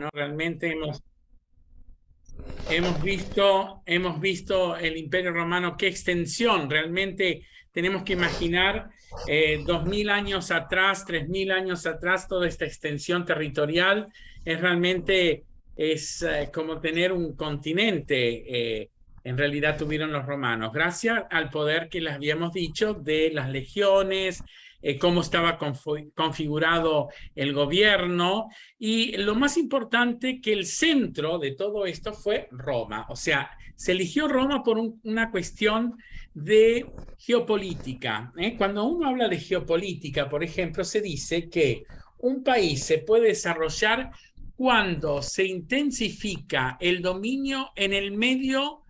¿no? Realmente hemos visto el Imperio Romano, qué extensión. Realmente tenemos que imaginar 2000 años atrás, 3000 años atrás, toda esta extensión territorial es realmente como tener un continente. En realidad tuvieron los romanos, gracias al poder que les habíamos dicho de las legiones, cómo estaba configurado el gobierno, y lo más importante, que el centro de todo esto fue Roma. O sea, se eligió Roma por una cuestión de geopolítica. Cuando uno habla de geopolítica, por ejemplo, se dice que un país se puede desarrollar cuando se intensifica el dominio en el medio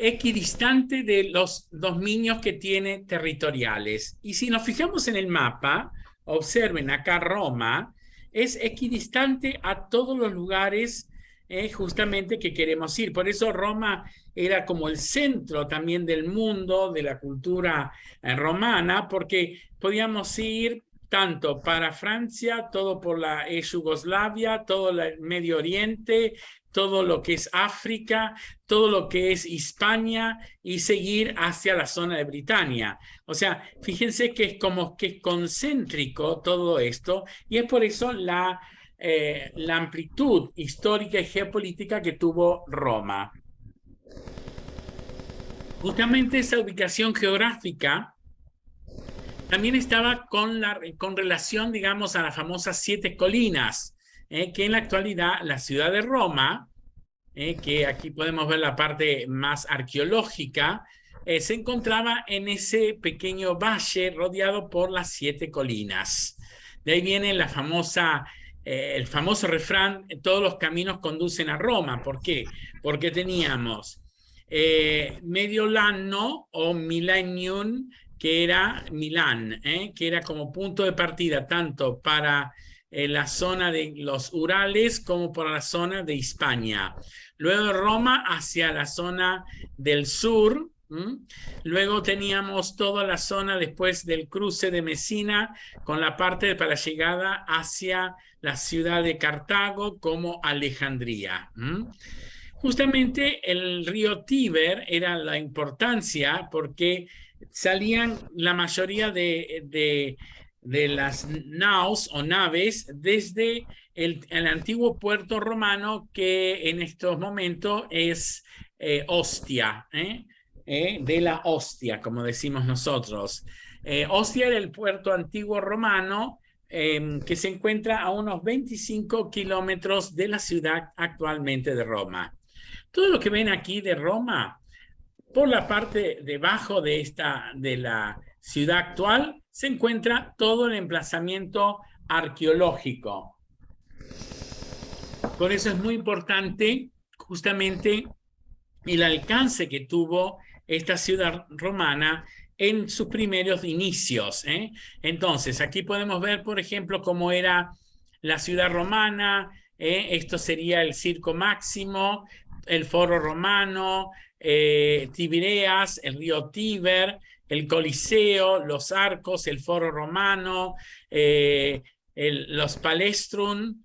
equidistante de los dominios que tiene territoriales. Y si nos fijamos en el mapa, observen acá Roma, es equidistante a todos los lugares justamente que queremos ir. Por eso Roma era como el centro también del mundo, de la cultura romana, porque podíamos ir tanto para Francia, todo por la Yugoslavia, todo el Medio Oriente, todo lo que es África, todo lo que es Hispania, y seguir hacia la zona de Britania. O sea, fíjense que es como que concéntrico todo esto, y es por eso la amplitud histórica y geopolítica que tuvo Roma. Justamente esa ubicación geográfica también estaba con relación, digamos, a las famosas 7 colinas, que en la actualidad la ciudad de Roma, que aquí podemos ver la parte más arqueológica, se encontraba en ese pequeño valle rodeado por las 7 colinas. De ahí viene el famoso refrán: todos los caminos conducen a Roma. ¿Por qué? Porque teníamos Mediolanno o Millennium, que era Milán, que era como punto de partida tanto para la zona de los Urales como para la zona de Hispania. Luego Roma hacia la zona del sur. Luego teníamos toda la zona después del cruce de Mesina con la parte para la llegada hacia la ciudad de Cartago como Alejandría. Justamente el río Tíber era la importancia porque salían la mayoría de las naus o naves desde el antiguo puerto romano, que en estos momentos es Ostia, de la Ostia, como decimos nosotros. Ostia era el puerto antiguo romano, que se encuentra a unos 25 kilómetros de la ciudad actualmente de Roma. Todo lo que ven aquí de Roma, por la parte debajo de la ciudad actual, se encuentra todo el emplazamiento arqueológico. Por eso es muy importante justamente el alcance que tuvo esta ciudad romana en sus primeros inicios. Entonces, aquí podemos ver, por ejemplo, cómo era la ciudad romana. Esto sería el Circo Máximo, el Foro Romano, Tiberías, el río Tíber, el Coliseo, los arcos, el Foro Romano, los Palestrum,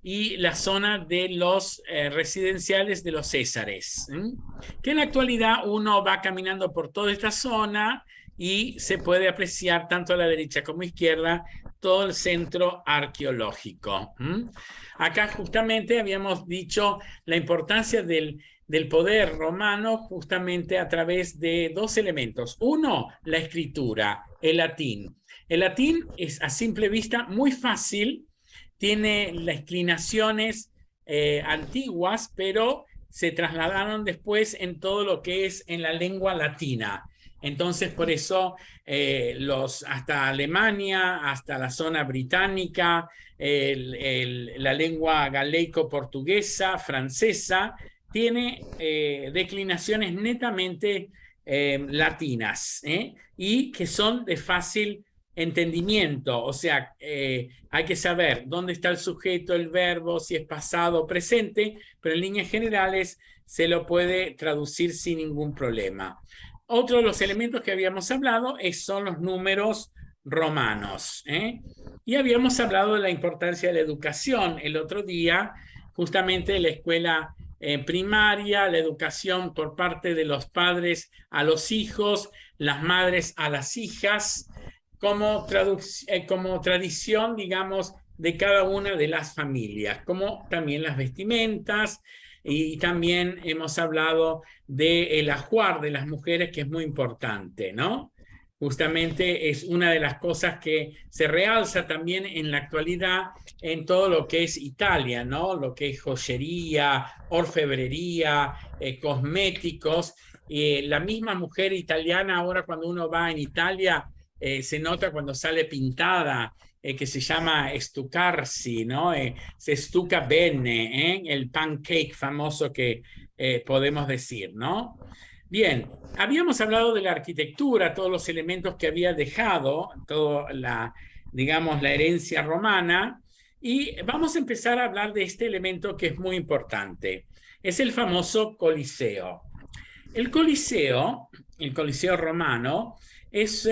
y la zona de los residenciales de los Césares, que en la actualidad uno va caminando por toda esta zona y se puede apreciar tanto a la derecha como a la izquierda todo el centro arqueológico. Acá justamente habíamos dicho la importancia del poder romano justamente a través de 2 elementos. Uno, la escritura, el latín. El latín es a simple vista muy fácil, tiene las inclinaciones antiguas, pero se trasladaron después en todo lo que es en la lengua latina. Entonces, por eso hasta Alemania, hasta la zona británica, la lengua galeico-portuguesa, francesa, tiene declinaciones netamente latinas, y que son de fácil entendimiento. O sea, hay que saber dónde está el sujeto, el verbo, si es pasado o presente, pero en líneas generales se lo puede traducir sin ningún problema. Otro de los elementos que habíamos hablado son los números romanos. Y habíamos hablado de la importancia de la educación el otro día, justamente de la escuela primaria, la educación por parte de los padres a los hijos, las madres a las hijas, como tradición, digamos, de cada una de las familias, como también las vestimentas, y también hemos hablado del ajuar de las mujeres, que es muy importante, ¿no? Justamente es una de las cosas que se realza también en la actualidad en todo lo que es Italia, ¿no? Lo que es joyería, orfebrería, cosméticos. La misma mujer italiana, ahora cuando uno va en Italia, se nota cuando sale pintada, que se llama estucarsi, ¿no? Se estuca bene, el pancake famoso que podemos decir, ¿no? Bien, habíamos hablado de la arquitectura, todos los elementos que había dejado, toda la, digamos, la herencia romana, y vamos a empezar a hablar de este elemento que es muy importante. Es el famoso Coliseo. El Coliseo romano, es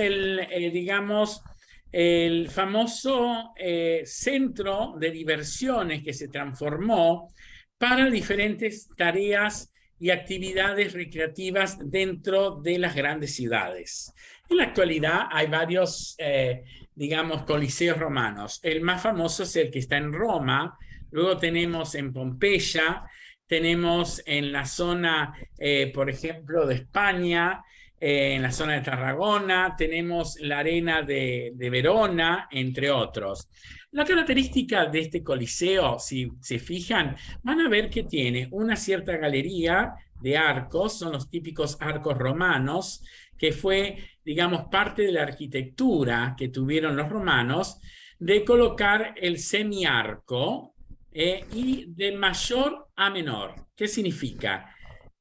digamos, el famoso centro de diversiones que se transformó para diferentes tareas y actividades recreativas dentro de las grandes ciudades. En la actualidad hay varios, digamos, coliseos romanos. El más famoso es el que está en Roma, luego tenemos en Pompeya, tenemos en la zona, por ejemplo, de España, en la zona de Tarragona, tenemos la arena de Verona, entre otros. La característica de este coliseo, si se fijan, van a ver que tiene una cierta galería de arcos, son los típicos arcos romanos, que fue, digamos, parte de la arquitectura que tuvieron los romanos, de colocar el semiarco, y de mayor a menor. ¿Qué significa?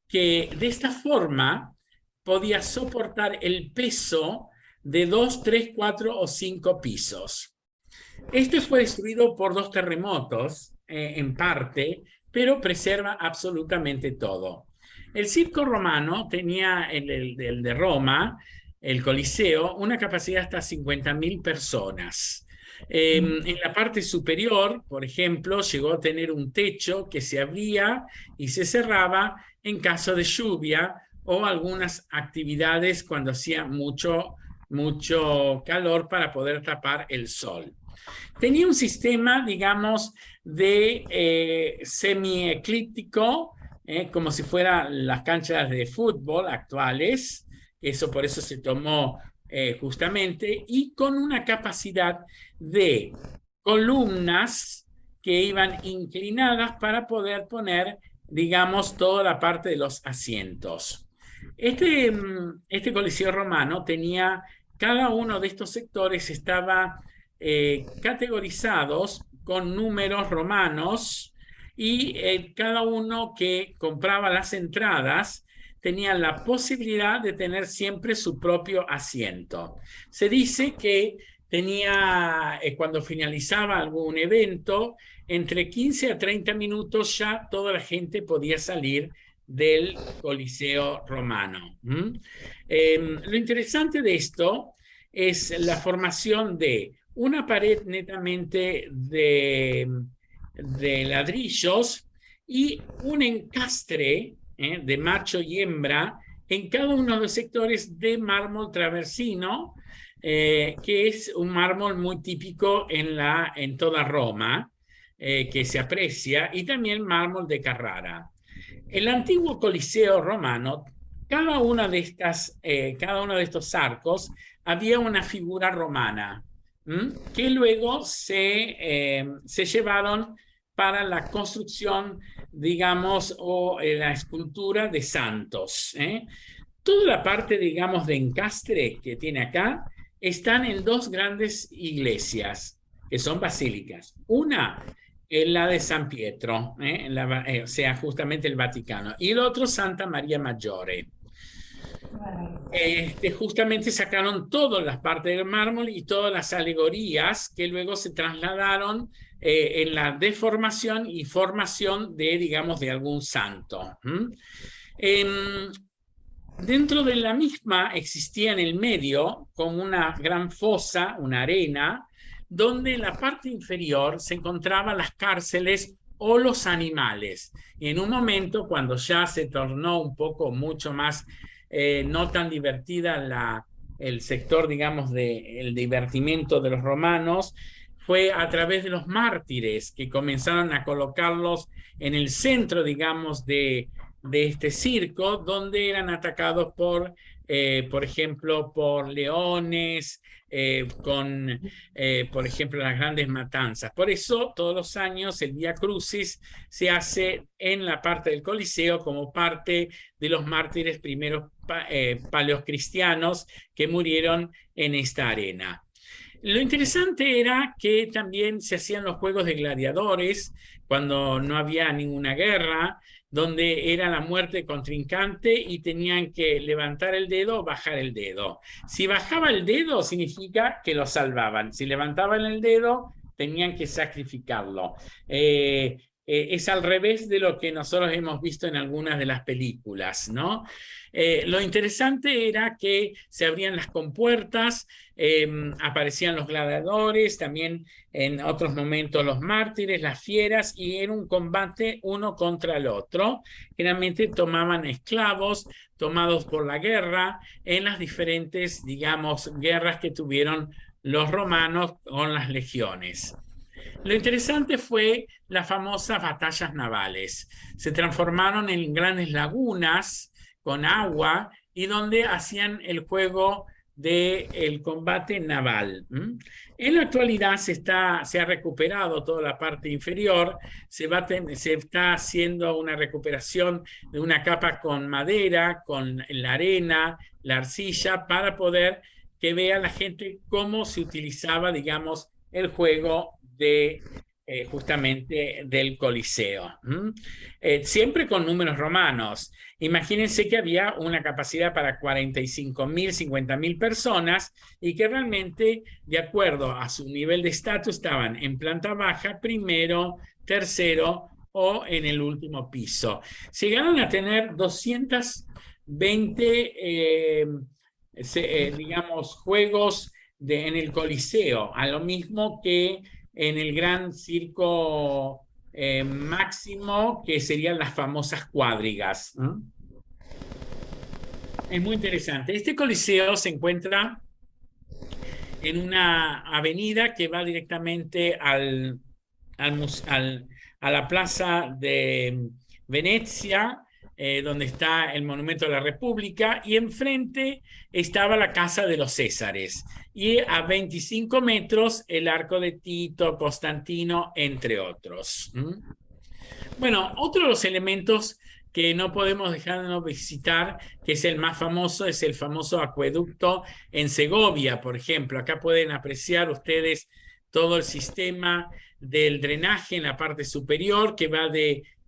Que de esta forma podía soportar el peso de 2, 3, 4 o 5 pisos. Este fue destruido por 2 terremotos, en parte, pero preserva absolutamente todo. El circo romano tenía, el de Roma, el Coliseo, una capacidad hasta 50.000 personas. En la parte superior, por ejemplo, llegó a tener un techo que se abría y se cerraba en caso de lluvia o algunas actividades cuando hacía mucho calor para poder tapar el sol. Tenía un sistema, digamos, de semi-eclíptico, como si fueran las canchas de fútbol actuales. Eso por eso se tomó justamente, y con una capacidad de columnas que iban inclinadas para poder poner, digamos, toda la parte de los asientos. Este Coliseo romano tenía, cada uno de estos sectores estaba categorizados con números romanos, y cada uno que compraba las entradas tenía la posibilidad de tener siempre su propio asiento. Se dice que tenía, cuando finalizaba algún evento, entre 15 a 30 minutos ya toda la gente podía salir del Coliseo romano. Lo interesante de esto es la formación de una pared netamente de ladrillos y un encastre de macho y hembra en cada uno de los sectores de mármol traversino, que es un mármol muy típico en toda Roma, que se aprecia, y también mármol de Carrara. El antiguo Coliseo romano, cada uno de estos arcos había una figura romana, que luego se llevaron para la construcción, digamos, o la escultura de santos. Toda la parte, digamos, de encastre que tiene acá están en 2 grandes iglesias, que son basílicas. Una es la de San Pietro, o sea, justamente el Vaticano, y el otro Santa María Maggiore. Justamente sacaron todas las partes del mármol y todas las alegorías que luego se trasladaron en la deformación y formación de, digamos, de algún santo. Dentro de la misma existía en el medio como una gran fosa, una arena, donde en la parte inferior se encontraban las cárceles o los animales. Y en un momento, cuando ya se tornó un poco mucho más, no tan divertida el sector, digamos, del divertimento de los romanos, fue a través de los mártires que comenzaron a colocarlos en el centro, digamos, de este circo, donde eran atacados por ejemplo, por leones, por ejemplo, las grandes matanzas. Por eso, todos los años, el Vía Crucis se hace en la parte del Coliseo como parte de los mártires primeros paleocristianos que murieron en esta arena. Lo interesante era que también se hacían los juegos de gladiadores cuando no había ninguna guerra, donde era la muerte contrincante y tenían que levantar el dedo o bajar el dedo. Si bajaba el dedo significa que lo salvaban. Si levantaban el dedo, tenían que sacrificarlo. Es al revés de lo que nosotros hemos visto en algunas de las películas, ¿no? Lo interesante era que se abrían las compuertas, aparecían los gladiadores, también en otros momentos los mártires, las fieras, y era un combate uno contra el otro. Generalmente tomaban esclavos tomados por la guerra en las diferentes, digamos, guerras que tuvieron los romanos con las legiones. Lo interesante fue las famosas batallas navales. Se transformaron en grandes lagunas con agua y donde hacían el juego del combate naval. En la actualidad se ha recuperado toda la parte inferior, se está haciendo una recuperación de una capa con madera, con la arena, la arcilla, para poder que vea la gente cómo se utilizaba, digamos, el juego justamente del Coliseo. Siempre con números romanos. Imagínense que había una capacidad para 45.000, 50.000 personas y que realmente, de acuerdo a su nivel de estatus, estaban en planta baja, primero, tercero o en el último piso. Llegaron a tener 220, digamos, juegos en el Coliseo, a lo mismo que en el gran circo máximo, que serían las famosas cuadrigas. Es muy interesante. Este coliseo se encuentra en una avenida que va directamente a la plaza de Venecia, donde está el Monumento de la República, y enfrente estaba la Casa de los Césares, y a 25 metros el Arco de Tito, Constantino, entre otros. Bueno, otro de los elementos que no podemos dejar de no visitar, que es el más famoso, es el famoso acueducto en Segovia, por ejemplo. Acá pueden apreciar ustedes todo el sistema del drenaje en la parte superior, que va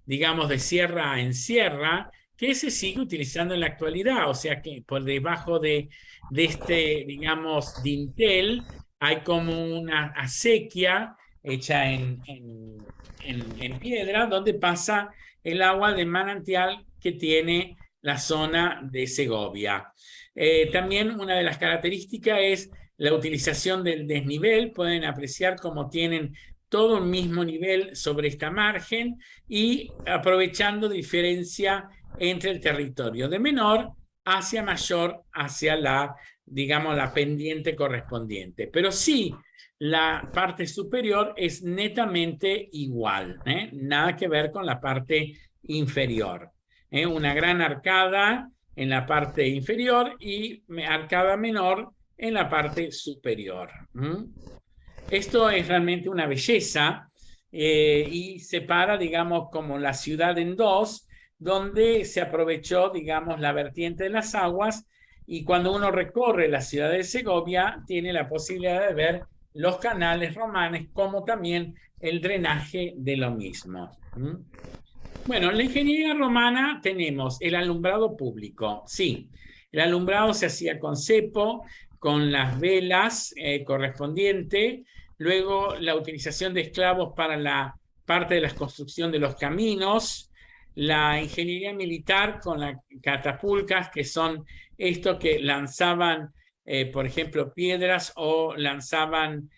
digamos, de sierra en sierra, que se sigue utilizando en la actualidad. O sea que por debajo de este, digamos, dintel, hay como una acequia hecha en piedra, donde pasa el agua de manantial que tiene la zona de Segovia. También una de las características es la utilización del desnivel. Pueden apreciar cómo tienen todo un mismo nivel sobre esta margen y aprovechando diferencia entre el territorio de menor hacia mayor, hacia digamos, la pendiente correspondiente. Pero sí, la parte superior es netamente igual, nada que ver con la parte inferior. Una gran arcada en la parte inferior y arcada menor en la parte superior. Esto es realmente una belleza y separa, digamos, como la ciudad en dos, donde se aprovechó, digamos, la vertiente de las aguas, y cuando uno recorre la ciudad de Segovia tiene la posibilidad de ver los canales romanos, como también el drenaje de lo mismo. Bueno, en la ingeniería romana tenemos el alumbrado público. Sí, el alumbrado se hacía con cepo, con las velas correspondientes, luego la utilización de esclavos para la parte de la construcción de los caminos, la ingeniería militar con las catapultas, que son estos que lanzaban, por ejemplo, piedras o lanzaban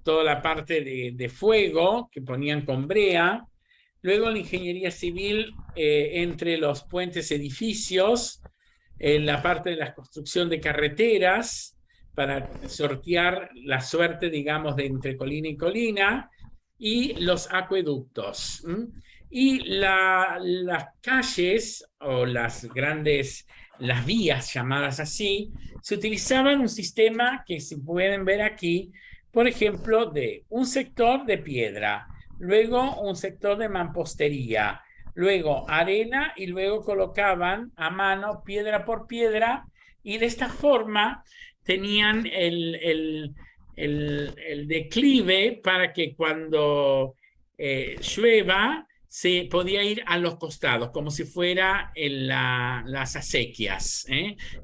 toda la parte de fuego que ponían con brea. Luego la ingeniería civil entre los puentes edificios, en la parte de la construcción de carreteras para sortear la suerte, digamos, de entre colina y colina, y los acueductos. Y las calles o las grandes, las vías llamadas así, se utilizaban un sistema que se pueden ver aquí, por ejemplo, de un sector de piedra, luego un sector de mampostería, luego arena y luego colocaban a mano piedra por piedra y de esta forma tenían el declive para que cuando llueva se podía ir a los costados, como si fuera las acequias.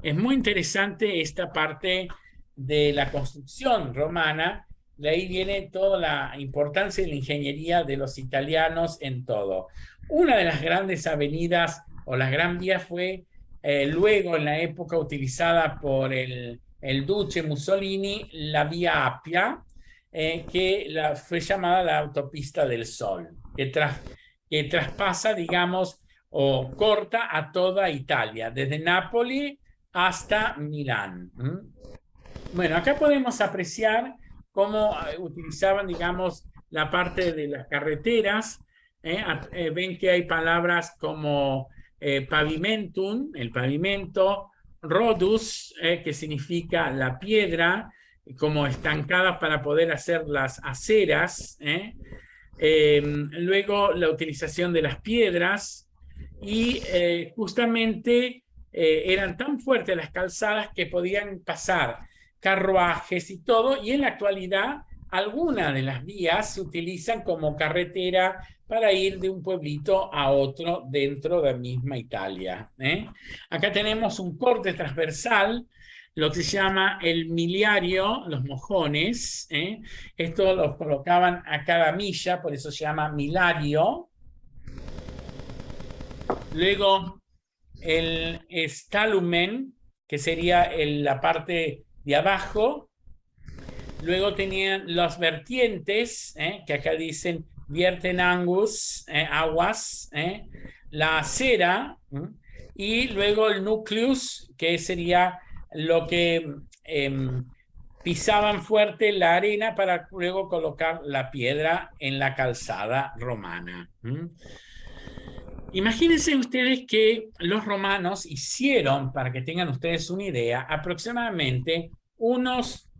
Es muy interesante esta parte de la construcción romana. De ahí viene toda la importancia de la ingeniería de los italianos en todo. Una de las grandes avenidas o la gran vía fue luego en la época utilizada por el duce Mussolini, la vía Appia, que fue llamada la autopista del Sol, que traspasa, digamos, o corta a toda Italia, desde Nápoles hasta Milán. Bueno, acá podemos apreciar cómo utilizaban, digamos, la parte de las carreteras. Ven que hay palabras como pavimentum, el pavimento, rodus, que significa la piedra, como estancada para poder hacer las aceras. Luego la utilización de las piedras y justamente eran tan fuertes las calzadas que podían pasar carruajes y todo, y en la actualidad algunas de las vías se utilizan como carretera para ir de un pueblito a otro dentro de la misma Italia. Acá tenemos un corte transversal, lo que se llama el miliario, los mojones. Esto los colocaban a cada milla, por eso se llama milario. Luego el stalumen, que sería la parte de abajo. Luego tenían las vertientes, que acá dicen vierten angus, aguas, la acera, y luego el nucleus, que sería lo que pisaban fuerte la arena para luego colocar la piedra en la calzada romana. Imagínense ustedes que los romanos hicieron, para que tengan ustedes una idea, aproximadamente unos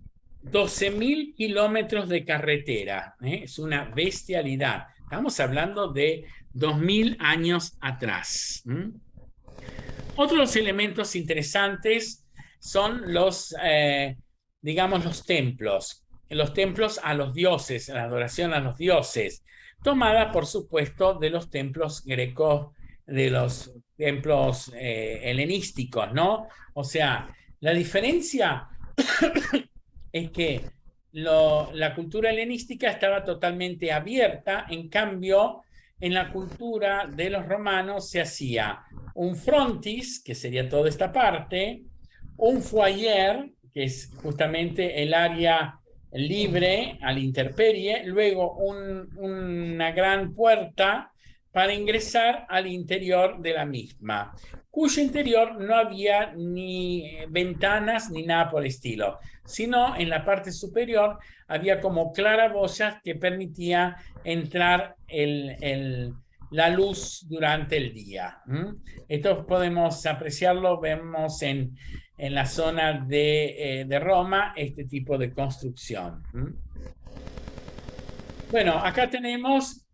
12.000 kilómetros de carretera. Es una bestialidad. Estamos hablando de 2.000 años atrás. Otros elementos interesantes son digamos, los templos a los dioses, la adoración a los dioses, tomada, por supuesto, de los templos grecos, de los templos helenísticos, ¿no? O sea, la diferencia es que la cultura helenística estaba totalmente abierta, en cambio, en la cultura de los romanos se hacía un frontis, que sería toda esta parte, un foyer, que es justamente el área libre a la intemperie, luego una gran puerta para ingresar al interior de la misma, cuyo interior no había ni ventanas ni nada por el estilo, sino en la parte superior había como claraboyas que permitía entrar la luz durante el día. Esto podemos apreciarlo, vemos en la zona de Roma este tipo de construcción. Bueno, acá tenemos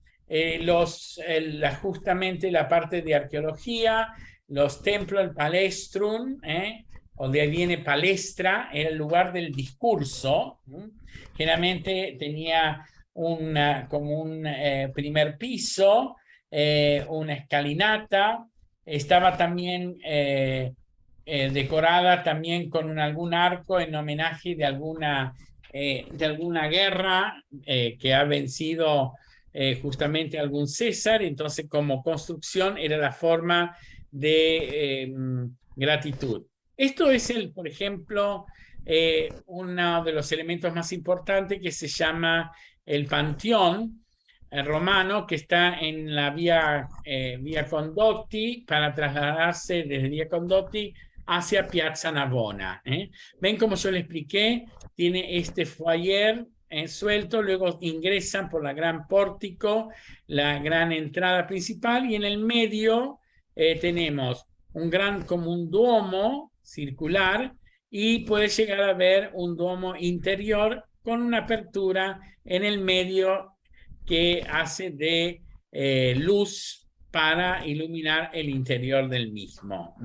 justamente la parte de arqueología, los templos, el palestrum, donde viene palestra, era el lugar del discurso. Generalmente tenía como un primer piso, una escalinata, estaba también decorada también con algún arco en homenaje de alguna guerra que ha vencido justamente algún César, entonces como construcción era la forma de gratitud. Esto es, por ejemplo, uno de los elementos más importantes que se llama el Panteón romano, que está en la vía Condotti, para trasladarse desde vía Condotti hacia Piazza Navona. ¿Ven como yo les expliqué? Tiene este foyer suelto, luego ingresan por la gran pórtico, la gran entrada principal, y en el medio tenemos como un duomo circular, y puede llegar a ver un duomo interior con una apertura en el medio que hace de luz para iluminar el interior del mismo.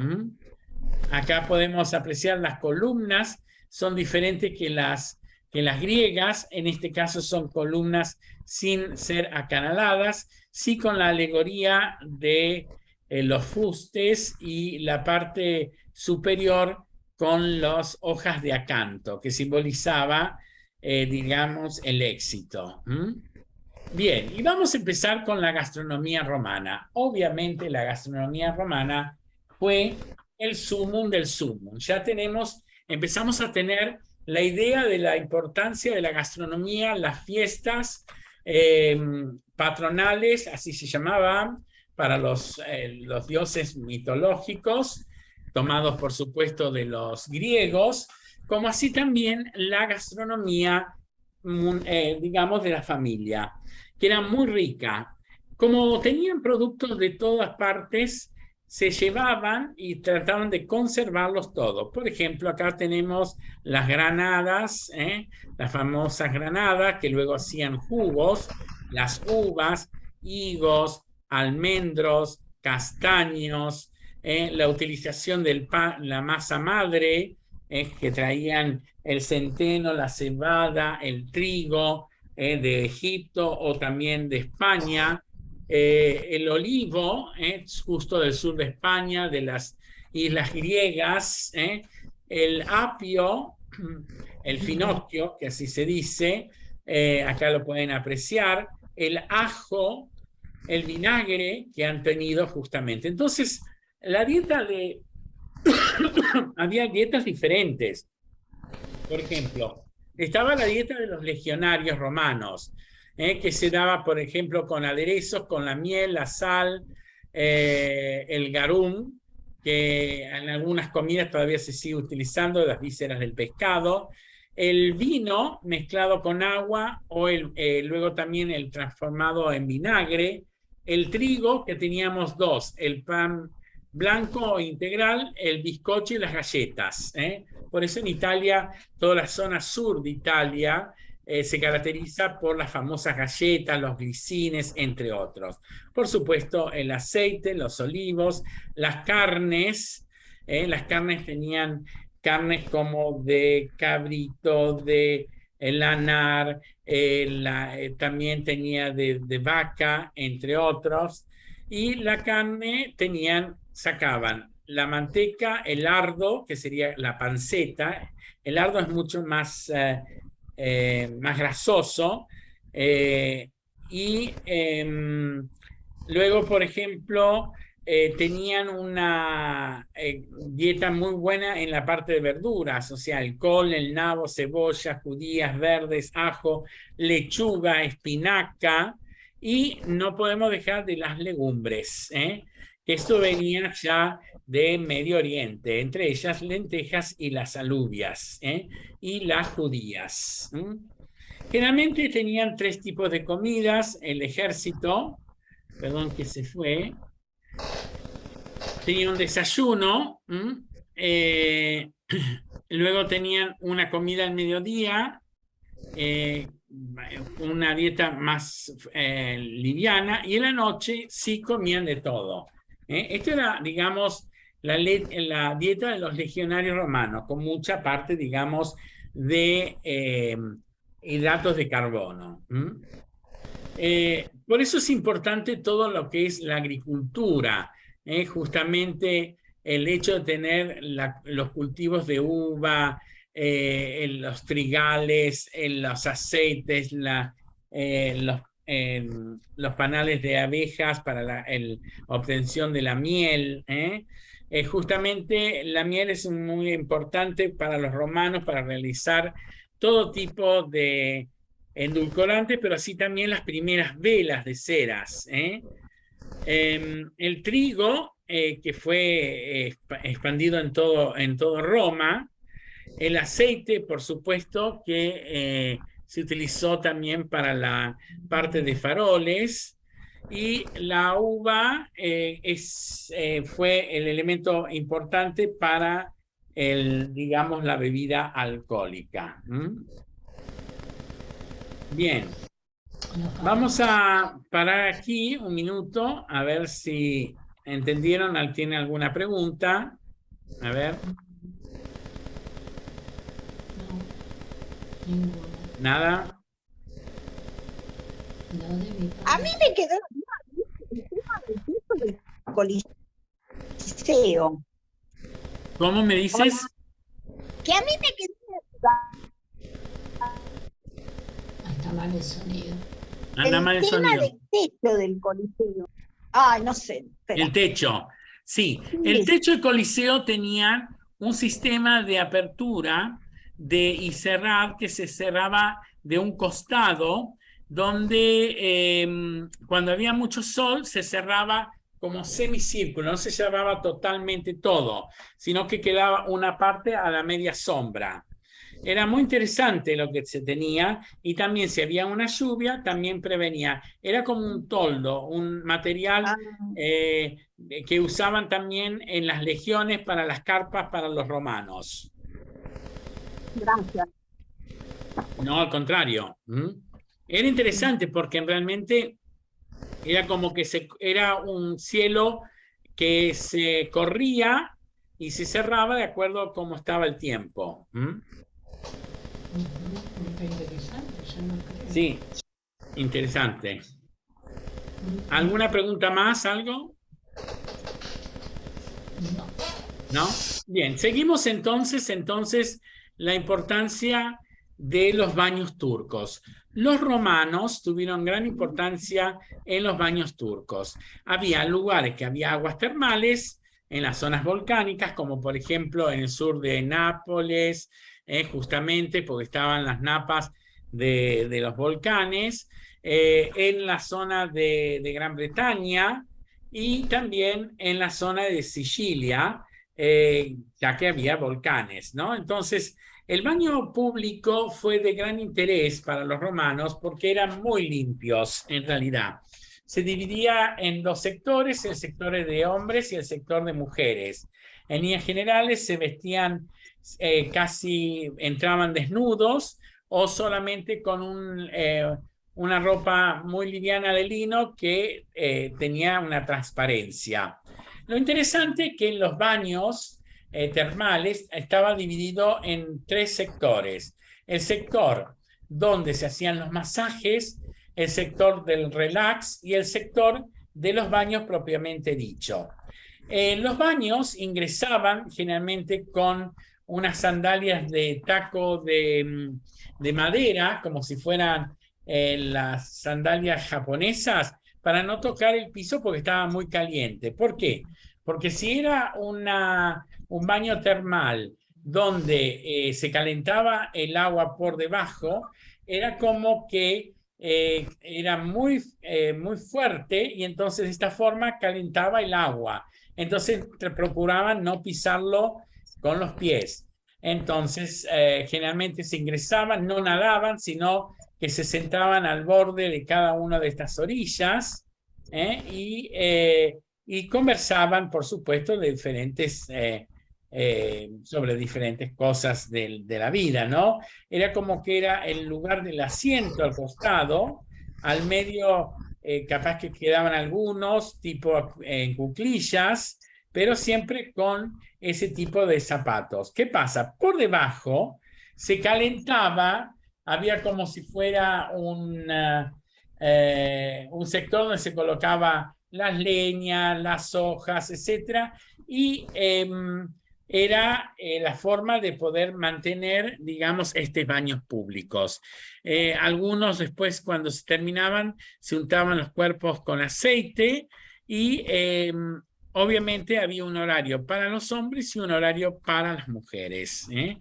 Acá podemos apreciar las columnas, son diferentes que las griegas, en este caso son columnas sin ser acanaladas, sí con la alegoría de los fustes y la parte superior con las hojas de acanto, que simbolizaba, digamos, el éxito. Bien, y vamos a empezar con la gastronomía romana. Obviamente la gastronomía romana fue el sumum del sumum. Ya empezamos a tener la idea de la importancia de la gastronomía, las fiestas patronales, así se llamaban, para los dioses mitológicos, tomados por supuesto de los griegos, como así también la gastronomía, digamos, de la familia, que era muy rica. Como tenían productos de todas partes, se llevaban y trataban de conservarlos todos. Por ejemplo, acá tenemos las granadas, las famosas granadas que luego hacían jugos, las uvas, higos, almendros, castaños, la utilización del pan, la masa madre, que traían el centeno, la cebada, el trigo de Egipto o también de España. El olivo, justo del sur de España, de las islas griegas, el apio, el finocchio, que así se dice, acá lo pueden apreciar, el ajo, el vinagre que han tenido justamente. Entonces, la dieta había dietas diferentes. Por ejemplo, estaba la dieta de los legionarios romanos, que se daba, por ejemplo, con aderezos, con la miel, la sal, el garum, que en algunas comidas todavía se sigue utilizando, las vísceras del pescado, el vino mezclado con agua o luego también el transformado en vinagre, el trigo, que teníamos dos, el pan blanco integral, el bizcocho y las galletas. Por eso en Italia, toda la zona sur de Italia se caracteriza por las famosas galletas, los glicines, entre otros. Por supuesto, el aceite, los olivos, las carnes. Las carnes tenían carnes como de cabrito, de lanar, también tenía de vaca, entre otros. Y la carne sacaban la manteca, el lardo, que sería la panceta. El lardo es mucho más grasoso, y luego, por ejemplo, tenían una dieta muy buena en la parte de verduras, o sea, el col, el nabo, cebolla, judías verdes, ajo, lechuga, espinaca, y no podemos dejar de las legumbres, que esto venía ya de Medio Oriente, entre ellas lentejas y las alubias, y las judías. Generalmente tenían tres tipos de comidas. El ejército, perdón que se fue, tenía un desayuno, luego tenían una comida al mediodía, una dieta más liviana, y en la noche sí comían de todo. Esto era, digamos, la dieta de los legionarios romanos, con mucha parte, digamos, de hidratos de carbono. Por eso es importante todo lo que es la agricultura, justamente el hecho de tener los cultivos de uva, los trigales, los aceites, los los panales de abejas para la obtención de la miel. Justamente la miel es muy importante para los romanos para realizar todo tipo de endulcorantes, pero así también las primeras velas de ceras. El trigo, que fue expandido en todo Roma, el aceite, por supuesto, que se utilizó también para la parte de faroles, y la uva fue el elemento importante para digamos, la bebida alcohólica. Bien. Vamos a parar aquí un minuto a ver si entendieron. ¿Tiene alguna pregunta? A ver. No, ninguna. ¿Nada? No de mi parte. A mí me quedó el tema del piso del Coliseo. ¿Cómo me dices? Que a mí me quedó Está mal el sonido. Anda mal el tema sonido. del techo del Coliseo. Ay, no sé. Espera. El techo. Sí, Sí. el techo del Coliseo tenía un sistema de apertura y cerrar que se cerraba de un costado, donde cuando había mucho sol se cerraba como semicírculo, no se cerraba totalmente todo, sino que quedaba una parte a la media sombra. Era muy interesante lo que se tenía, y también si había una lluvia, también prevenía. Era como un toldo, un material que usaban también en las legiones para las carpas para los romanos. Gracias. No, al contrario. Era interesante porque realmente era como que era un cielo que se corría y se cerraba de acuerdo a cómo estaba el tiempo. Está interesante, yo no creo. Sí, interesante. ¿Alguna pregunta más? ¿Algo? No. ¿No? Bien, seguimos entonces la importancia de los baños turcos. Los romanos tuvieron gran importancia en los baños turcos. Había lugares que había aguas termales en las zonas volcánicas, como por ejemplo en el sur de Nápoles, justamente porque estaban las napas de los volcanes, en la zona de Gran Bretaña, y también en la zona de Sicilia, ya que había volcanes, ¿no? Entonces, el baño público fue de gran interés para los romanos porque eran muy limpios en realidad. Se dividía en dos sectores, el sector de hombres y el sector de mujeres. En líneas generales se vestían casi, entraban desnudos o solamente con una ropa muy liviana de lino que tenía una transparencia. Lo interesante es que en los baños termales estaba dividido en tres sectores. El sector donde se hacían los masajes, el sector del relax y el sector de los baños propiamente dicho. Los baños ingresaban generalmente con unas sandalias de taco de madera, como si fueran las sandalias japonesas, para no tocar el piso porque estaba muy caliente. ¿Por qué? Porque si era un baño termal donde se calentaba el agua por debajo, era como que era muy fuerte, y entonces de esta forma calentaba el agua. Entonces procuraban no pisarlo con los pies. Entonces generalmente se ingresaban, no nadaban, sino que se sentaban al borde de cada una de estas orillas y conversaban, por supuesto, de sobre diferentes cosas de la vida, ¿no? Era como que era el lugar del asiento al costado, al medio capaz que quedaban algunos, tipo en cuclillas, pero siempre con ese tipo de zapatos. ¿Qué pasa? Por debajo se calentaba, había como si fuera un sector donde se colocaba las leñas, las hojas, etcétera, y era la forma de poder mantener, digamos, estos baños públicos. Algunos después, cuando se terminaban, se untaban los cuerpos con aceite y obviamente había un horario para los hombres y un horario para las mujeres. De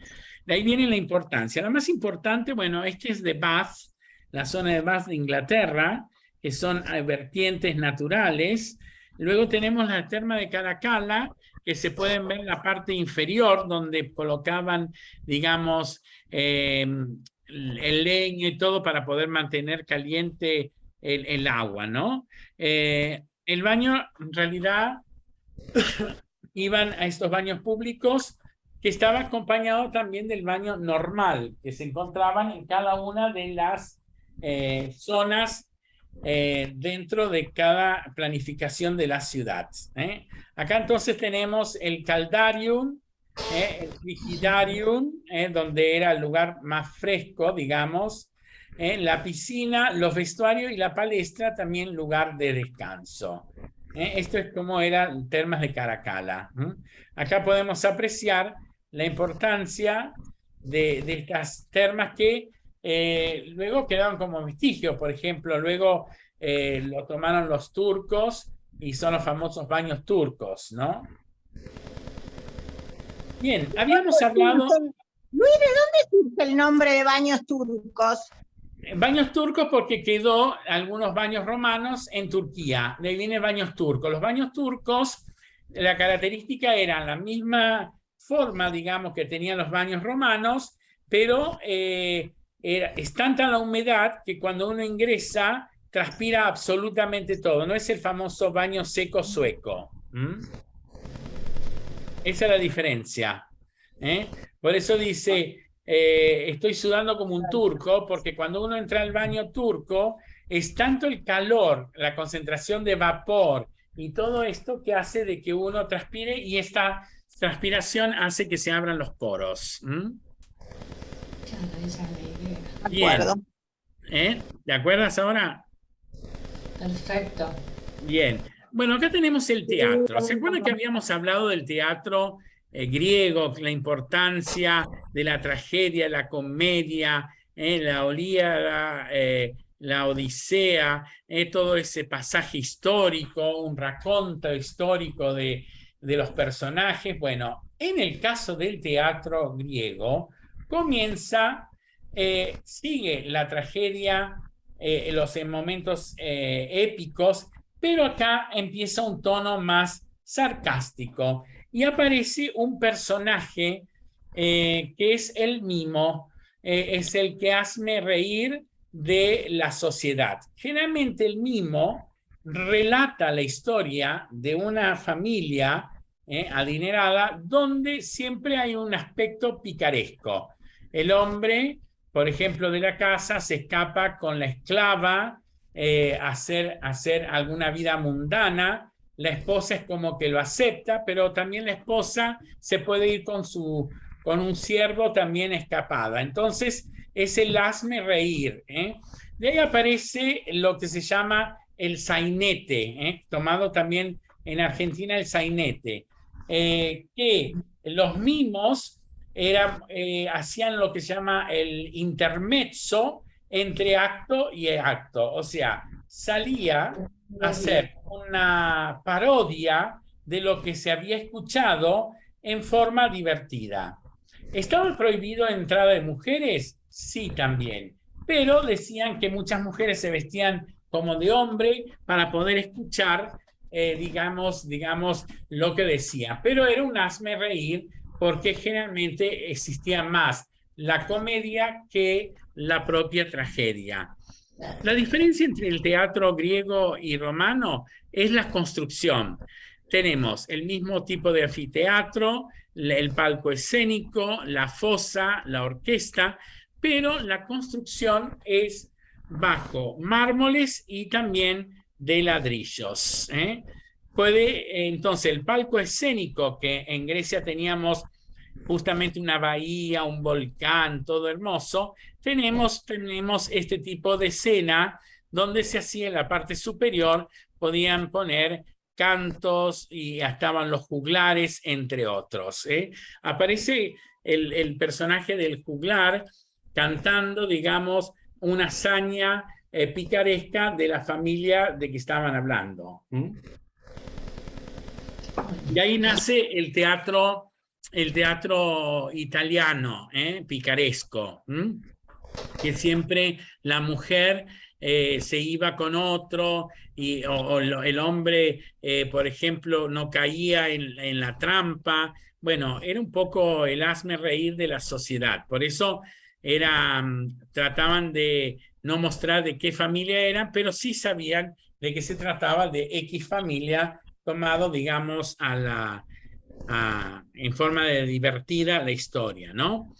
ahí viene la importancia. La más importante, bueno, este es de Bath, la zona de Bath de Inglaterra, que son vertientes naturales. Luego tenemos la terma de Caracalla, que se pueden ver en la parte inferior, donde colocaban, digamos, el leño y todo para poder mantener caliente el agua, ¿no? El baño, en realidad, iban a estos baños públicos, que estaba acompañado también del baño normal, que se encontraban en cada una de las zonas dentro de cada planificación de la ciudad. Acá entonces tenemos el caldarium, el frigidarium, donde era el lugar más fresco, digamos, la piscina, los vestuarios y la palestra, también lugar de descanso. Esto es como eran termas de Caracalla. Acá podemos apreciar la importancia de estas termas que luego quedaron como vestigios. Por ejemplo, luego lo tomaron los turcos y son los famosos baños turcos, ¿no? Bien, habíamos hablado... Luis, ¿de dónde surge el nombre de baños turcos? Baños turcos porque quedó algunos baños romanos en Turquía. De ahí vienen baños turcos. Los baños turcos, la característica era la misma forma, digamos, que tenían los baños romanos, pero es tanta la humedad que cuando uno ingresa transpira absolutamente todo. No es el famoso baño seco sueco. Esa es la diferencia. Por eso dice... estoy sudando como un turco, porque cuando uno entra al baño turco es tanto el calor, la concentración de vapor y todo esto que hace de que uno transpire, y esta transpiración hace que se abran los poros. Claro, esa es la idea. De acuerdo. ¿Te acuerdas ahora? Perfecto. Bien. Bueno, acá tenemos el teatro. ¿Se acuerdan que habíamos hablado del teatro griego, la importancia de la tragedia, la comedia, la Ilíada, la Odisea, todo ese pasaje histórico, un racconto histórico de los personajes? Bueno, en el caso del teatro griego, comienza, sigue la tragedia, los momentos épicos, pero acá empieza un tono más sarcástico. Y aparece un personaje que es el mimo, es el que hazme reír de la sociedad. Generalmente el mimo relata la historia de una familia adinerada, donde siempre hay un aspecto picaresco. El hombre, por ejemplo, de la casa se escapa con la esclava a hacer alguna vida mundana. La esposa es como que lo acepta, pero también la esposa se puede ir con un siervo también escapada. Entonces es el hazme reír. De ahí aparece lo que se llama el sainete, tomado también en Argentina el sainete, que los mimos hacían lo que se llama el intermezzo entre acto y acto. O sea, salía a hacer una parodia de lo que se había escuchado en forma divertida. ¿Estaba prohibido la entrada de mujeres? Sí, también. Pero decían que muchas mujeres se vestían como de hombre para poder escuchar, digamos, lo que decía. Pero era un hazme reír, porque generalmente existía más la comedia que la propia tragedia. La diferencia entre el teatro griego y romano es la construcción. Tenemos el mismo tipo de anfiteatro, el palco escénico, la fosa, la orquesta, pero la construcción es bajo mármoles y también de ladrillos. Entonces, el palco escénico, que en Grecia teníamos justamente una bahía, un volcán, todo hermoso, tenemos este tipo de escena donde se hacía en la parte superior, podían poner cantos y estaban los juglares, entre otros. Aparece el personaje del juglar cantando, digamos, una hazaña picaresca de la familia de que estaban hablando. Y ahí nace el teatro italiano, picaresco, que siempre la mujer se iba con otro o el hombre, por ejemplo, no caía en la trampa. Bueno, era un poco el hazme reír de la sociedad. Por eso trataban de no mostrar de qué familia eran, pero sí sabían de que se trataba de X familia, tomado, digamos, en forma de divertida la historia, ¿no?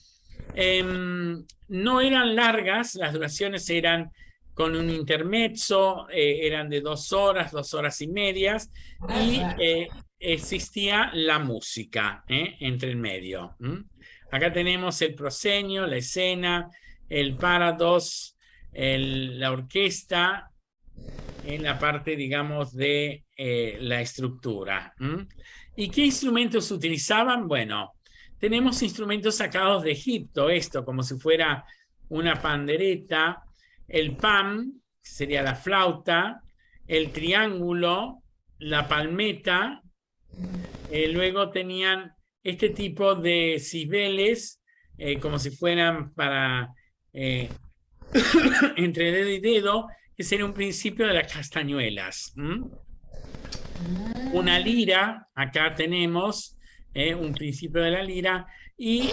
No eran largas, las duraciones eran con un intermezzo, eran de 2 horas, 2 horas y medias, y existía la música entre el medio. Acá tenemos el proscenio, la escena, el parados, la orquesta, en la parte, digamos, de la estructura. ¿Y qué instrumentos utilizaban? Bueno, tenemos instrumentos sacados de Egipto, esto como si fuera una pandereta, el pam, que sería la flauta, el triángulo, la palmeta, luego tenían este tipo de cibeles, como si fueran para entre dedo y dedo, que sería un principio de las castañuelas. Una lira, acá tenemos un principio de la lira, y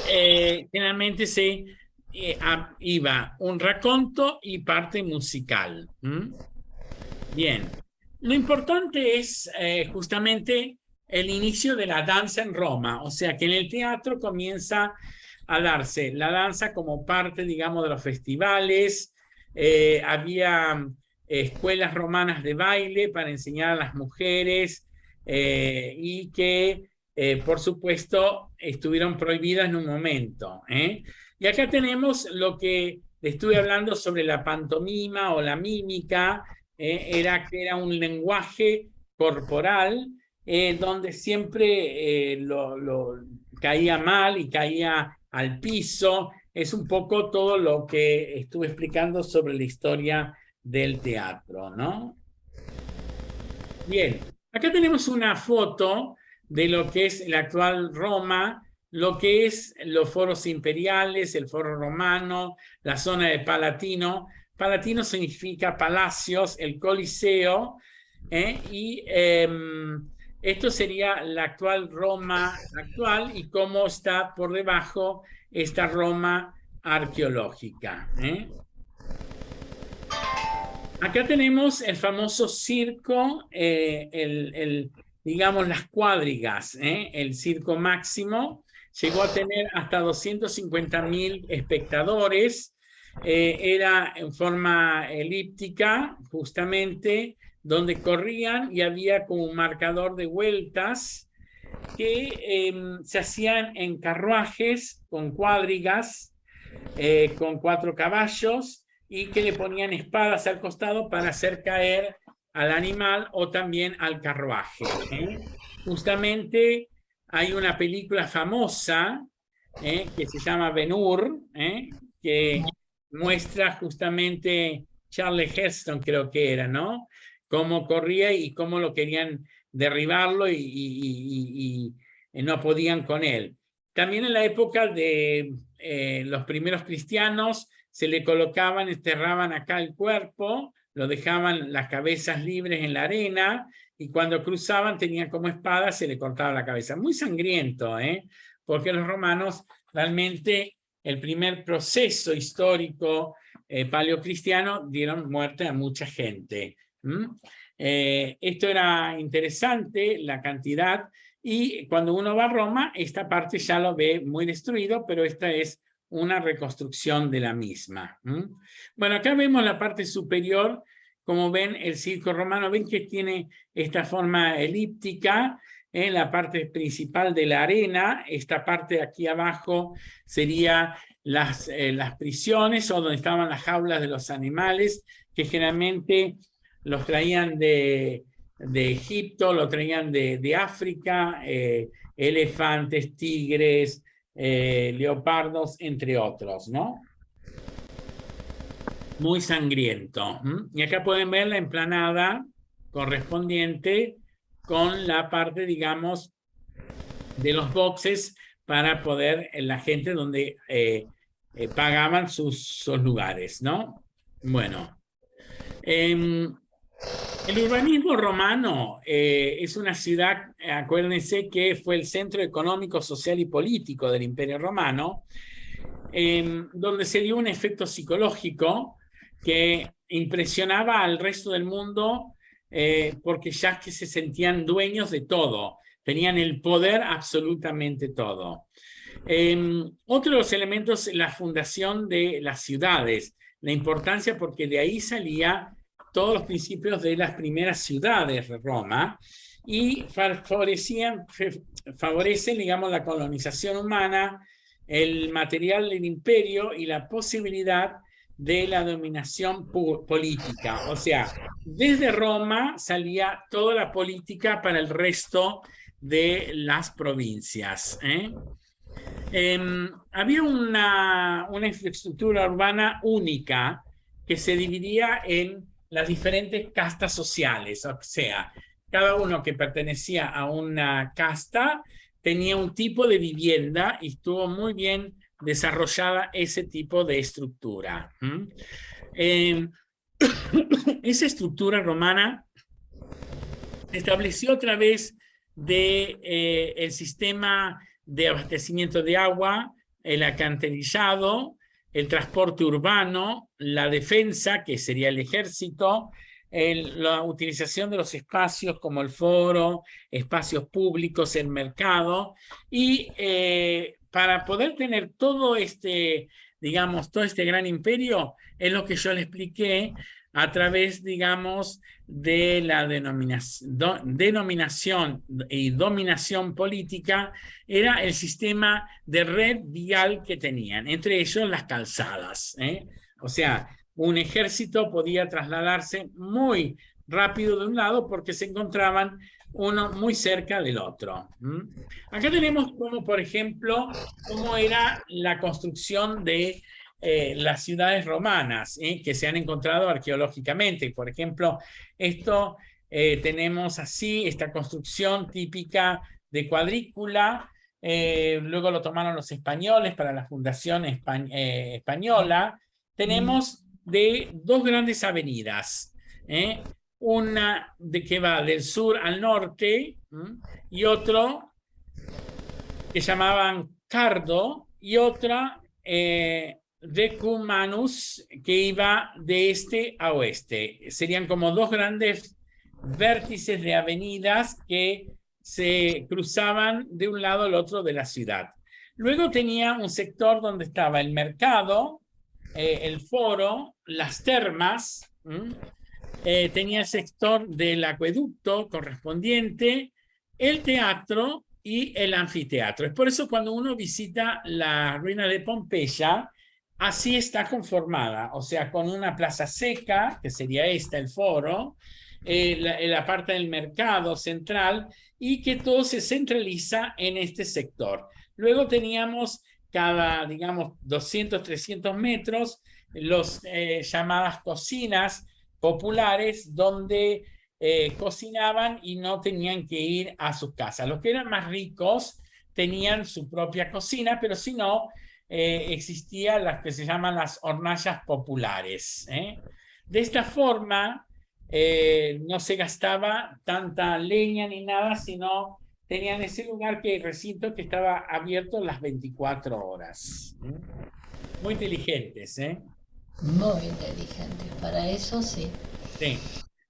generalmente se iba un raconto y parte musical. Bien, lo importante es justamente el inicio de la danza en Roma, o sea que en el teatro comienza a darse la danza como parte, digamos, de los festivales. Había escuelas romanas de baile para enseñar a las mujeres y que, por supuesto, estuvieron prohibidas en un momento. Y acá tenemos lo que estuve hablando sobre la pantomima o la mímica, que era un lenguaje corporal donde siempre lo caía mal y caía al piso. Es un poco todo lo que estuve explicando sobre la historia del teatro, ¿no? Bien, acá tenemos una foto de lo que es la actual Roma, lo que es los foros imperiales, el foro romano, la zona de Palatino. Palatino significa palacios, el Coliseo, y esto sería la actual Roma actual y cómo está por debajo esta Roma arqueológica. Acá tenemos el famoso circo, digamos las cuadrigas, el circo máximo. Llegó a tener hasta 250.000 espectadores. Era en forma elíptica, justamente, donde corrían y había como un marcador de vueltas que se hacían en carruajes con cuadrigas, con 4 caballos, y que le ponían espadas al costado para hacer caer al animal o también al carruaje. Justamente hay una película famosa que se llama Ben-Hur, que muestra justamente Charles Heston, creo que era, ¿no? Cómo corría y cómo lo querían derribarlo y no podían con él. También en la época de los primeros cristianos se le colocaban, enterraban acá el cuerpo, lo dejaban las cabezas libres en la arena y cuando cruzaban tenían como espada, se le cortaba la cabeza. Muy sangriento, porque los romanos realmente el primer proceso histórico paleocristiano dieron muerte a mucha gente. Esto era interesante, la cantidad, y cuando uno va a Roma, esta parte ya lo ve muy destruido, pero esta es una reconstrucción de la misma. Bueno, acá vemos la parte superior, como ven el circo romano, ven que tiene esta forma elíptica, en la parte principal de la arena. Esta parte de aquí abajo sería las prisiones o donde estaban las jaulas de los animales, que generalmente los traían de de Egipto, lo traían de África, elefantes, tigres, leopardos, entre otros, ¿no? Muy sangriento. Y acá pueden ver la emplanada correspondiente con la parte, digamos, de los boxes para poder, la gente donde pagaban sus lugares, ¿no? Bueno. El urbanismo romano es una ciudad, acuérdense que fue el centro económico, social y político del Imperio Romano, donde se dio un efecto psicológico que impresionaba al resto del mundo porque ya que se sentían dueños de todo, tenían el poder absolutamente todo. Otro de los elementos es la fundación de las ciudades, la importancia porque de ahí salía todos los principios de las primeras ciudades de Roma y favorecen, digamos, la colonización humana, el material del imperio y la posibilidad de la dominación política. O sea, desde Roma salía toda la política para el resto de las provincias. Había una infraestructura urbana única que se dividía en las diferentes castas sociales, o sea, cada uno que pertenecía a una casta tenía un tipo de vivienda y estuvo muy bien desarrollada ese tipo de estructura. Esa estructura romana se estableció a través de el sistema de abastecimiento de agua, el alcantarillado, el transporte urbano, la defensa, que sería el ejército, la utilización de los espacios como el foro, espacios públicos, el mercado, y para poder tener todo este, digamos, todo este gran imperio, es lo que yo le expliqué a través, digamos, de la denominación y dominación política, era el sistema de red vial que tenían, entre ellos las calzadas. O sea, un ejército podía trasladarse muy rápido de un lado porque se encontraban uno muy cerca del otro. Acá tenemos como, por ejemplo, cómo era la construcción de las ciudades romanas que se han encontrado arqueológicamente. Por ejemplo, esto tenemos así, esta construcción típica de cuadrícula, luego lo tomaron los españoles para la fundación española. Tenemos de dos grandes avenidas, una que va del sur al norte y otro que llamaban Cardo y otra Decumanus, que iba de este a oeste. Serían como dos grandes vértices de avenidas que se cruzaban de un lado al otro de la ciudad. Luego tenía un sector donde estaba el mercado, el foro, las termas, tenía el sector del acueducto correspondiente, el teatro y el anfiteatro. Es por eso cuando uno visita la ruina de Pompeya, así está conformada, o sea, con una plaza seca, que sería esta, el foro, la parte del mercado central, y que todo se centraliza en este sector. Luego teníamos cada, digamos, 200, 300 metros, los llamadas cocinas populares, donde cocinaban y no tenían que ir a sus casas. Los que eran más ricos tenían su propia cocina, pero si no, existían las que se llaman las hornallas populares. De esta forma, no se gastaba tanta leña ni nada, sino tenían ese lugar, que recinto que estaba abierto las 24 horas. Muy inteligentes, Muy inteligentes, para eso sí. Sí.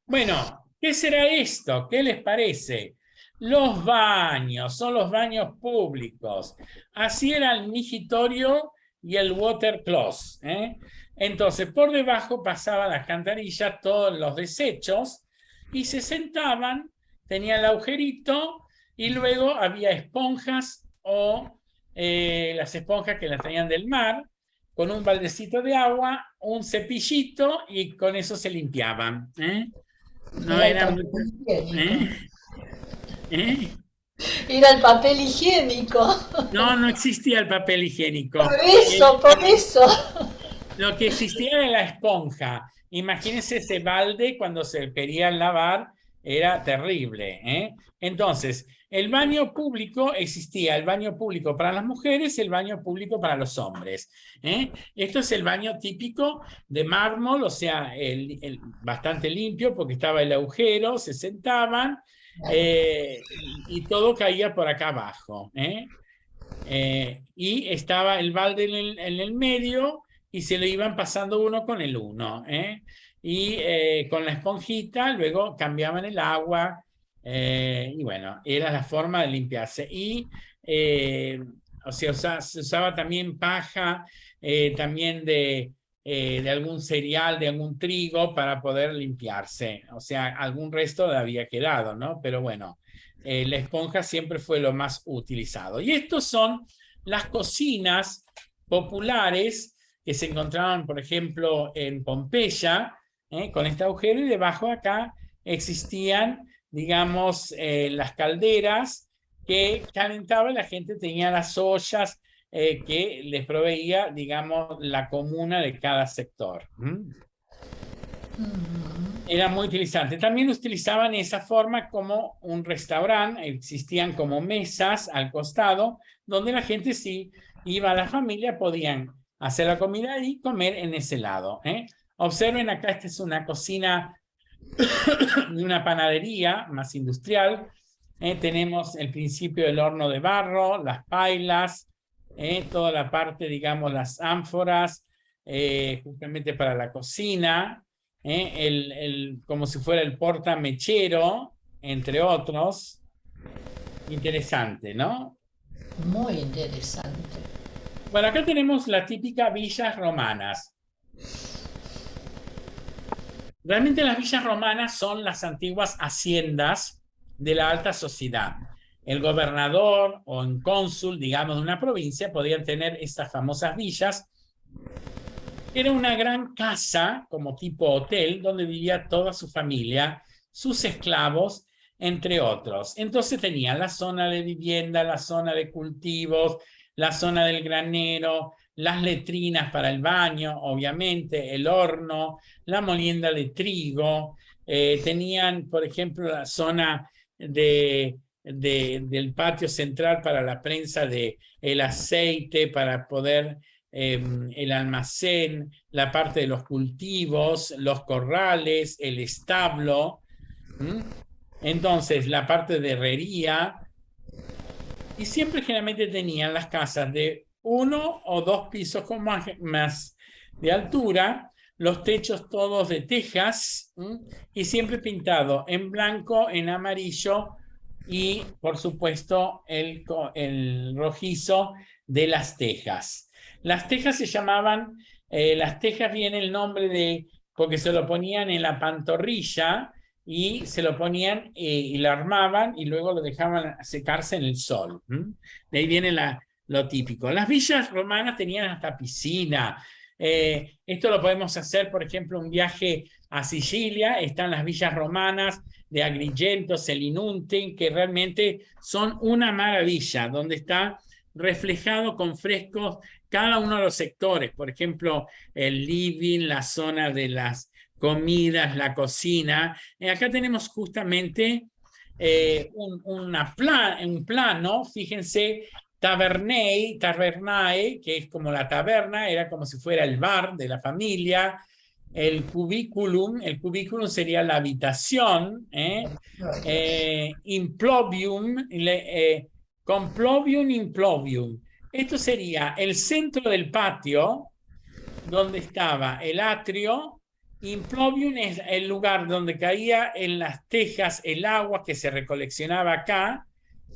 Bueno, ¿qué será esto? ¿Qué les parece? Los baños, son los baños públicos. Así era el migitorio y el water closet. Entonces, por debajo pasaba la alcantarilla, todos los desechos, y se sentaban, tenía el agujerito, y luego había esponjas o las esponjas que las traían del mar, con un baldecito de agua, un cepillito, y con eso se limpiaban. No Era el era papel mucho. higiénico. ¿Eh? ¿Eh? Era el papel higiénico. No, no existía el papel higiénico. Por eso. Lo que existía era la esponja. Imagínense ese balde cuando se quería lavar, era terrible, ¿eh? Entonces, el baño público existía, el baño público para las mujeres, el baño público para los hombres, ¿eh? Esto es el baño típico de mármol, o sea, bastante limpio porque estaba el agujero, se sentaban y todo caía por acá abajo, ¿eh? Y estaba el balde en el medio y se lo iban pasando uno con el uno, ¿eh? Y con la esponjita luego cambiaban el agua y bueno, era la forma de limpiarse. Y eh, o sea, se usaba también paja, también de algún cereal, de algún trigo para poder limpiarse. O sea, algún resto había quedado, ¿no? Pero bueno, la esponja siempre fue lo más utilizado. Y estos son las cocinas populares que se encontraban, por ejemplo, en Pompeya, con este agujero, y debajo acá existían, digamos, las calderas que calentaban, la gente tenía las ollas que les proveía, digamos, la comuna de cada sector. Era muy utilizante. También utilizaban esa forma como un restaurante, existían como mesas al costado, donde la gente si iba a la familia podían hacer la comida y comer en ese lado. Observen acá, esta es una cocina de una panadería más industrial. Tenemos el principio del horno de barro, las pailas, toda la parte, digamos, las ánforas, justamente para la cocina, como si fuera el portamechero, entre otros. Interesante, ¿no? Muy interesante. Bueno, acá tenemos las típicas villas romanas. Realmente las villas romanas son las antiguas haciendas de la alta sociedad. El gobernador o un cónsul, digamos, de una provincia podían tener estas famosas villas. Era una gran casa, como tipo hotel, donde vivía toda su familia, sus esclavos, entre otros. Entonces tenían la zona de vivienda, la zona de cultivos, la zona del granero, las letrinas para el baño, obviamente, el horno, la molienda de trigo. Tenían, por ejemplo, la zona del patio central para la prensa de el aceite, para poder el almacén, la parte de los cultivos, los corrales, el establo. Entonces, la parte de herrería. Y siempre generalmente tenían las casas de 1 o 2 pisos con más de altura, los techos todos de tejas, y siempre pintado en blanco, en amarillo y, por supuesto, el rojizo de las tejas. Las tejas se llamaban, las tejas viene el nombre porque se lo ponían en la pantorrilla y se lo ponían y lo armaban y luego lo dejaban secarse en el sol. De ahí viene lo típico. Las villas romanas tenían hasta piscina. Esto lo podemos hacer, por ejemplo, un viaje a Sicilia, están las villas romanas de Agrigento, Selinunte, que realmente son una maravilla, donde está reflejado con frescos cada uno de los sectores, por ejemplo, el living, la zona de las comidas, la cocina. Acá tenemos justamente un plano, fíjense, tabernae, que es como la taberna, era como si fuera el bar de la familia. El cubículum sería la habitación, implovium, complovium, implovium. Esto sería el centro del patio, donde estaba el atrio. Implovium es el lugar donde caía en las tejas el agua que se recoleccionaba acá,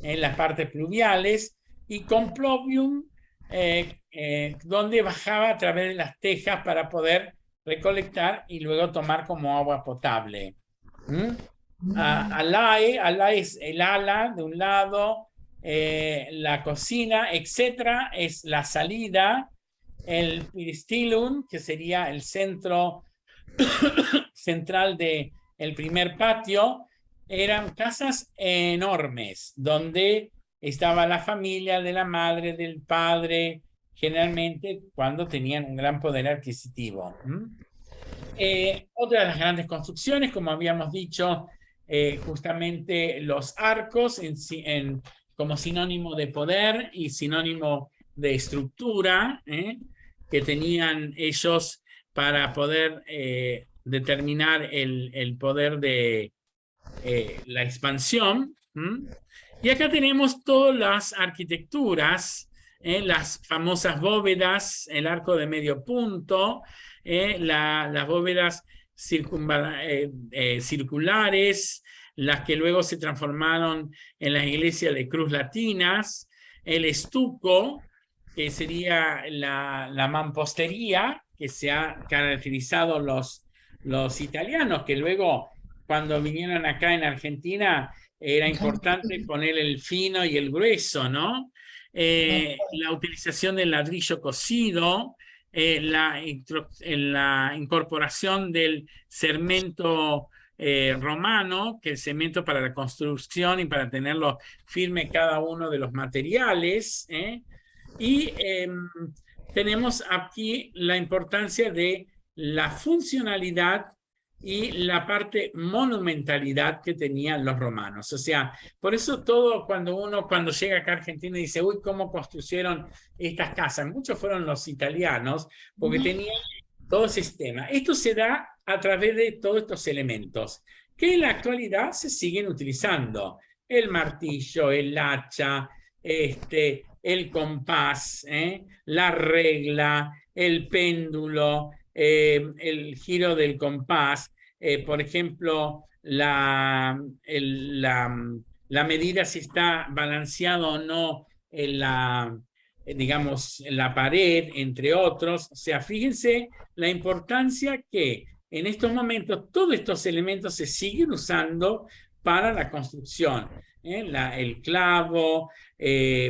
en las partes pluviales, y complovium, donde bajaba a través de las tejas para poder recolectar y luego tomar como agua potable. Alae es el ala de un lado, la cocina, etcétera, es la salida. El peristilum, que sería el centro central de el primer patio, eran casas enormes, donde estaba la familia de la madre, del padre, generalmente cuando tenían un gran poder adquisitivo. Otra de las grandes construcciones, como habíamos dicho, justamente los arcos como sinónimo de poder y sinónimo de estructura, que tenían ellos para poder determinar el poder de la expansión. Y acá tenemos todas las arquitecturas, las famosas bóvedas, el arco de medio punto, las bóvedas circulares, las que luego se transformaron en las iglesias de cruz latinas, el estuco, que sería la mampostería, que se ha caracterizado los italianos, que luego cuando vinieron acá en Argentina era importante poner el fino y el grueso, ¿no? La utilización del ladrillo cocido, la incorporación del cemento romano, que el cemento para la construcción y para tenerlo firme cada uno de los materiales. Y tenemos aquí la importancia de la funcionalidad y la parte monumentalidad que tenían los romanos. O sea, por eso todo cuando llega acá a Argentina dice, uy, ¿cómo construyeron estas casas? Muchos fueron los italianos, porque tenían todo ese sistema. Esto se da a través de todos estos elementos, que en la actualidad se siguen utilizando. El martillo, el hacha, el compás, la regla, el péndulo, el giro del compás, por ejemplo, la medida si está balanceado o no en digamos, en la pared, entre otros. O sea, fíjense la importancia que en estos momentos todos estos elementos se siguen usando para la construcción. El clavo,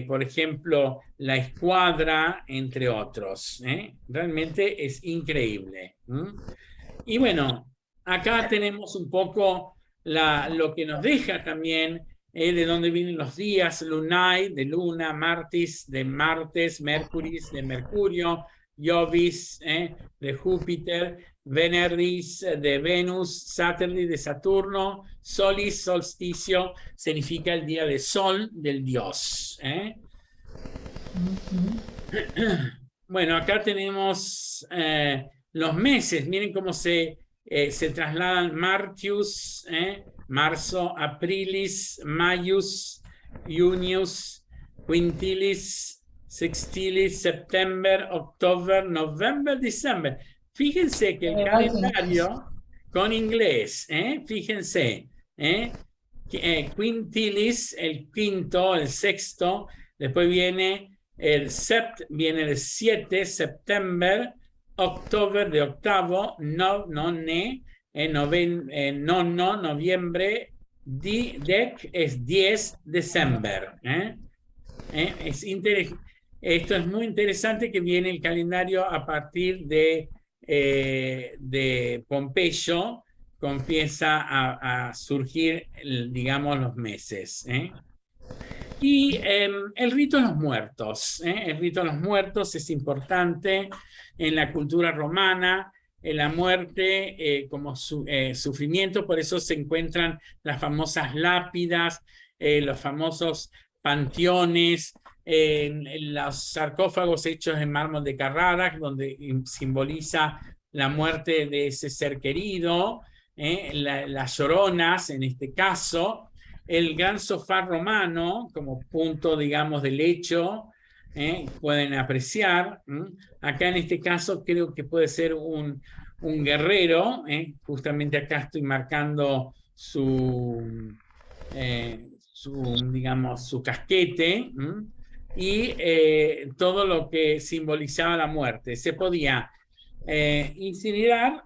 por ejemplo, la escuadra, entre otros. Realmente es increíble. Y bueno, acá tenemos un poco lo que nos deja también, de dónde vienen los días, lunae, de luna, martis, de martes, mercuris, de mercurio, Jovis, de Júpiter, Veneris, de Venus, Saturni, de Saturno, Solis, solsticio, significa el día de sol del dios. Bueno, acá tenemos los meses. Miren cómo se trasladan Martius, marzo, aprilis, maius, junius, quintilis, sextilis, september, october, november, december. Fíjense que el calendario con inglés, fíjense, quintilis, el quinto, el sexto, después viene el sept, viene el 7, september, october de octavo, noviembre, dec es 10, december. Esto es muy interesante, que viene el calendario a partir de Pompeyo, comienza a surgir, digamos, los meses. Y el rito de los muertos. El rito de los muertos es importante en la cultura romana. La muerte como sufrimiento, por eso se encuentran las famosas lápidas, los famosos panteones, los sarcófagos hechos en mármol de Carrara, donde simboliza la muerte de ese ser querido, las lloronas en este caso, el gran sofá romano como punto, digamos, de lecho, pueden apreciar. Acá en este caso creo que puede ser un guerrero, justamente acá estoy marcando digamos, su casquete, y todo lo que simbolizaba la muerte. Se podía incinerar,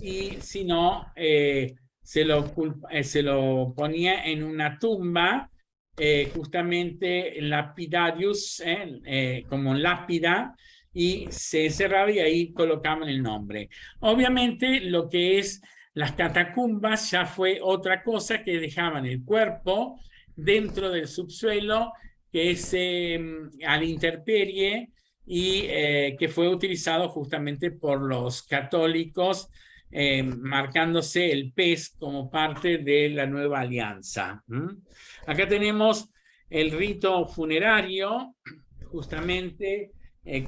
y si no, se lo ponía en una tumba, justamente lapidarius, como lápida, y se cerraba y ahí colocaban el nombre. Obviamente lo que es Las catacumbas ya fue otra cosa que dejaban el cuerpo dentro del subsuelo, que es a la intemperie, y que fue utilizado justamente por los católicos, marcándose el pez como parte de la nueva alianza. Acá tenemos el rito funerario, justamente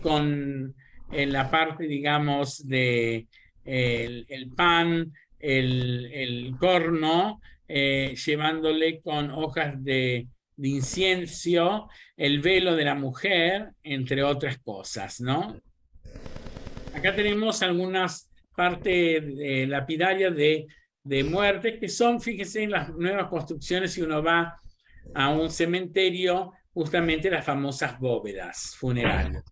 con la parte, digamos, de el pan, el corno, llevándole con hojas de incienso, el velo de la mujer, entre otras cosas, ¿no? Acá tenemos algunas partes lapidarias de muertes que son, fíjense, en las nuevas construcciones, si uno va a un cementerio, justamente las famosas bóvedas funerarias.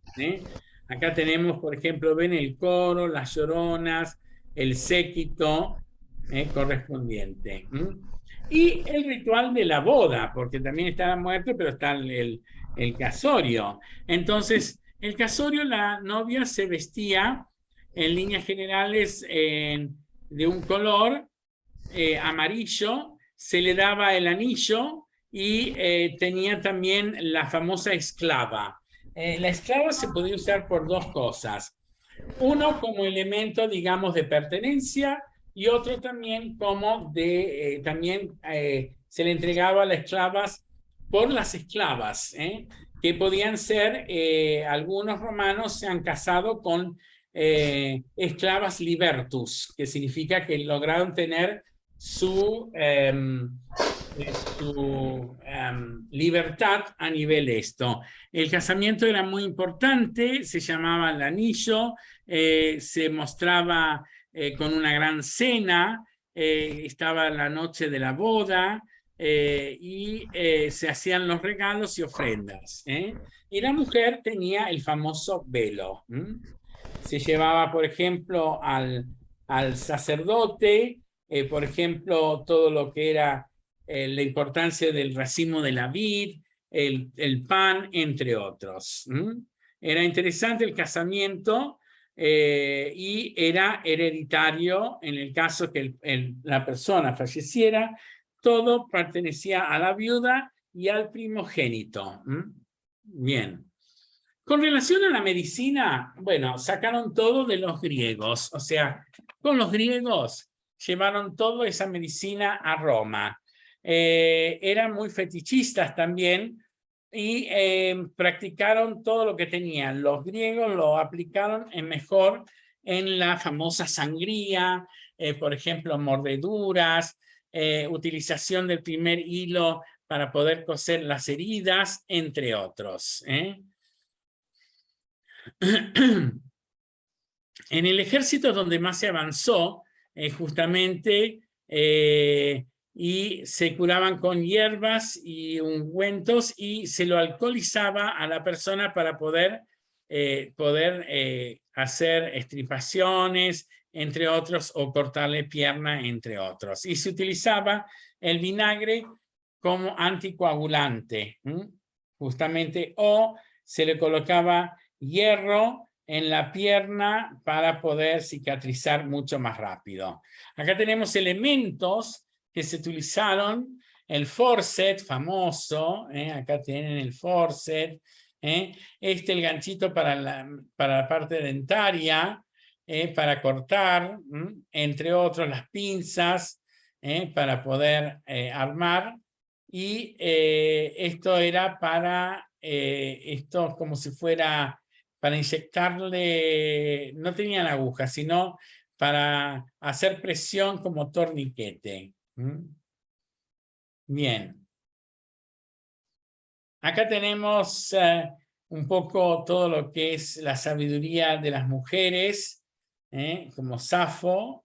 Acá tenemos, por ejemplo, ven el coro, las lloronas, el séquito correspondiente. Y el ritual de la boda, porque también está la muerte, pero está el casorio. Entonces, el casorio, la novia se vestía en líneas generales de un color amarillo, se le daba el anillo y tenía también la famosa esclava. La esclava se podía usar por dos cosas. Uno como elemento, digamos, de pertenencia, y otro también como de, se le entregaba a las esclavas por las esclavas, que podían ser, algunos romanos se han casado con esclavas libertus, que significa que lograron tener su libertad a nivel esto. El casamiento era muy importante, se llamaba el anillo, se mostraba con una gran cena, estaba la noche de la boda y se hacían los regalos y ofrendas. Y la mujer tenía el famoso velo. Se llevaba, por ejemplo, al sacerdote, por ejemplo, todo lo que era la importancia del racimo de la vid, el pan, entre otros. Era interesante el casamiento y era hereditario en el caso que la persona falleciera, todo pertenecía a la viuda y al primogénito. Bien. Con relación a la medicina, bueno, sacaron todo de los griegos, o sea, con los griegos llevaron toda esa medicina a Roma. Eran muy fetichistas también y practicaron todo lo que tenían. Los griegos lo aplicaron mejor en la famosa sangría, por ejemplo, mordeduras, utilización del primer hilo para poder coser las heridas, entre otros. En el ejército donde más se avanzó, justamente, y se curaban con hierbas y ungüentos y se lo alcoholizaba a la persona para poder hacer estripaciones, entre otros, o cortarle pierna, entre otros. Y se utilizaba el vinagre como anticoagulante, justamente, o se le colocaba hierro en la pierna para poder cicatrizar mucho más rápido. Acá tenemos elementos que se utilizaron, el forcet famoso, acá tienen el forcet, el ganchito para la parte dentaria, para cortar, entre otros las pinzas, para poder armar, y esto era para, esto como si fuera para inyectarle, no tenían agujas, sino para hacer presión como torniquete. Bien. Acá tenemos un poco todo lo que es la sabiduría de las mujeres, como Safo.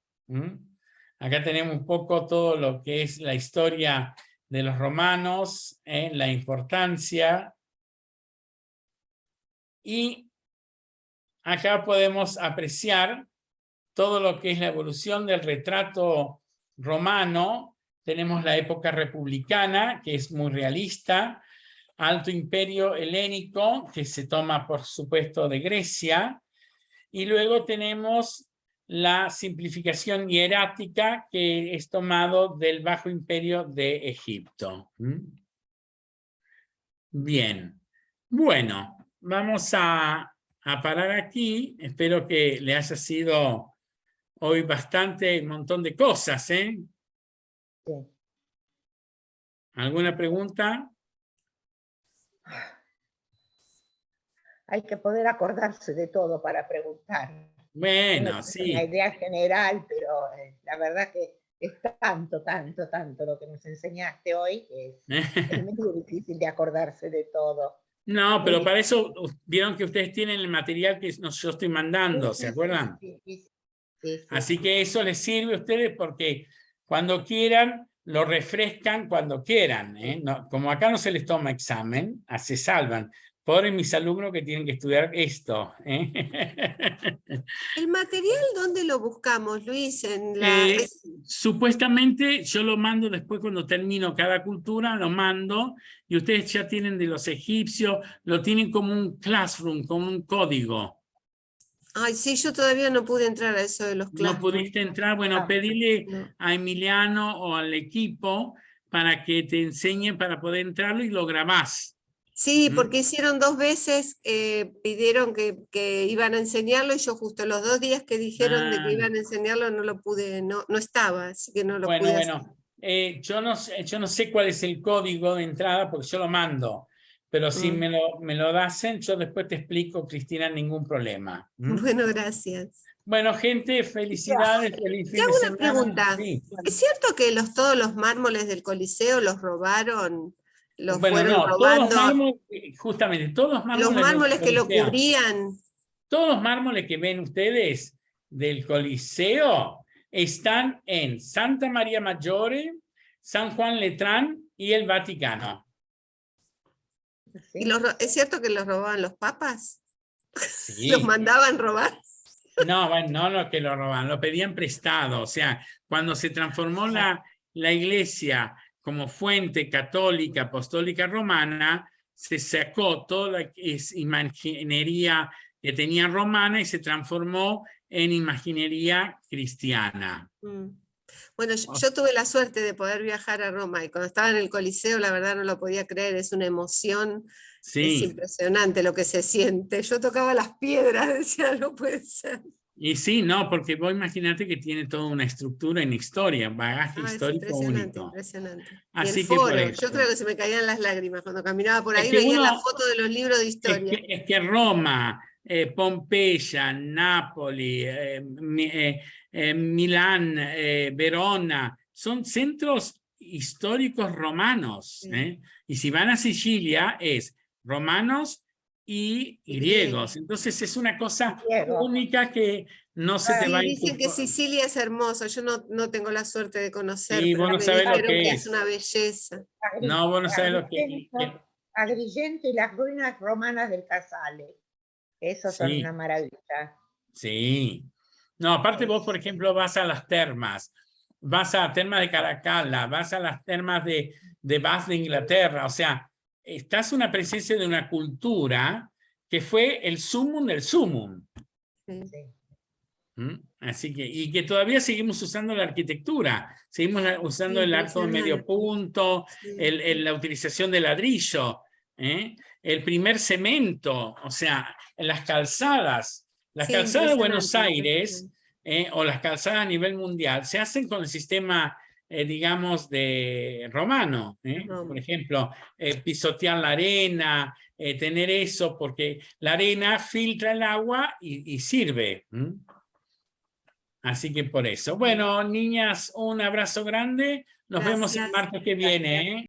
Acá tenemos un poco todo lo que es la historia de los romanos, la importancia. Y acá podemos apreciar todo lo que es la evolución del retrato romano. Tenemos la época republicana, que es muy realista, Alto Imperio Helénico, que se toma, por supuesto, de Grecia, y luego tenemos la simplificación hierática que es tomado del Bajo Imperio de Egipto. Bien. Bueno, vamos a parar aquí. Espero que le haya sido hoy bastante, un montón de cosas, ¿eh? Sí. ¿Alguna pregunta? Hay que poder acordarse de todo para preguntar. Bueno, Uno sí. tiene una idea general, pero la verdad que es tanto lo que nos enseñaste hoy, que es medio difícil de acordarse de todo. No, pero para eso vieron que ustedes tienen el material que yo estoy mandando, ¿se acuerdan? Sí. Así que eso les sirve a ustedes porque cuando quieran, lo refrescan cuando quieran, ¿eh? No, como acá no se les toma examen, se salvan. Pobres mis alumnos que tienen que estudiar esto, ¿eh? ¿El material dónde lo buscamos, Luis? Supuestamente yo lo mando después cuando termino cada cultura, lo mando y ustedes ya tienen de los egipcios, lo tienen como un classroom, como un código. Ay, sí, yo todavía no pude entrar a eso de los clases. No pudiste entrar, bueno, pedirle a Emiliano o al equipo para que te enseñen para poder entrarlo y lo grabás. Sí, porque hicieron 2 veces, pidieron que iban a enseñarlo y yo justo los 2 días que dijeron de que iban a enseñarlo no lo pude, no estaba, así que no lo pude hacer. Yo no sé cuál es el código de entrada porque yo lo mando, pero si me lo hacen, yo después te explico, Cristina, ningún problema. Bueno, gracias. Bueno, gente, felicidades, feliz fin Te hago de una semana. pregunta. Sí. ¿Es cierto que todos los mármoles del Coliseo los robaron? Bueno, no, robando, todos los mármoles, justamente, todos los mármoles, los mármoles que lo Coliseo, cubrían. todos los mármoles que ven ustedes del Coliseo están en Santa María Maggiore, San Juan Letrán y el Vaticano. Sí. ¿Y ¿es cierto que los robaban los papas? Sí. ¿Los mandaban robar? No, bueno, no que lo roban, lo pedían prestado. O sea, cuando se transformó la iglesia como fuente católica, apostólica romana, se sacó toda la imaginería que tenía romana y se transformó en imaginería cristiana. Bueno, yo tuve la suerte de poder viajar a Roma y cuando estaba en el Coliseo, la verdad no lo podía creer, es una emoción, es impresionante lo que se siente. Yo tocaba las piedras, decía, no puede ser. Y sí, no, porque vos imaginate que tiene toda una estructura en historia, bagaje histórico único. Impresionante. Así y el que foro, por eso. yo creo que se me caían las lágrimas cuando caminaba por ahí, veía la foto de los libros de historia. Es que Roma, Pompeya, Nápoli, Milán, Verona, son centros históricos romanos. Y si van a Sicilia es romanos y griegos. Entonces es una cosa única que no se te va a ir. Dicen que Sicilia es hermoso, yo no tengo la suerte de conocer, y pero vos no me sabés dijeron lo que es una belleza. No, vos no sabés lo que Agrigento y las ruinas romanas del Casale. Esos son una maravilla. Sí. No, aparte vos, por ejemplo, vas a las termas, vas a termas de Caracalla, vas a las termas de Bath de Inglaterra, o sea, estás una presencia de una cultura que fue el sumum del sumum. Así que, y que todavía seguimos usando la arquitectura, seguimos usando el arco de medio punto, la utilización de ladrillo, el primer cemento, o sea, las calzadas de Buenos Aires o las calzadas a nivel mundial se hacen con el sistema, digamos, de romano. Por ejemplo, pisotear la arena, tener eso, porque la arena filtra el agua y sirve. Así que por eso. Bueno, niñas, un abrazo grande. Nos vemos el martes que viene.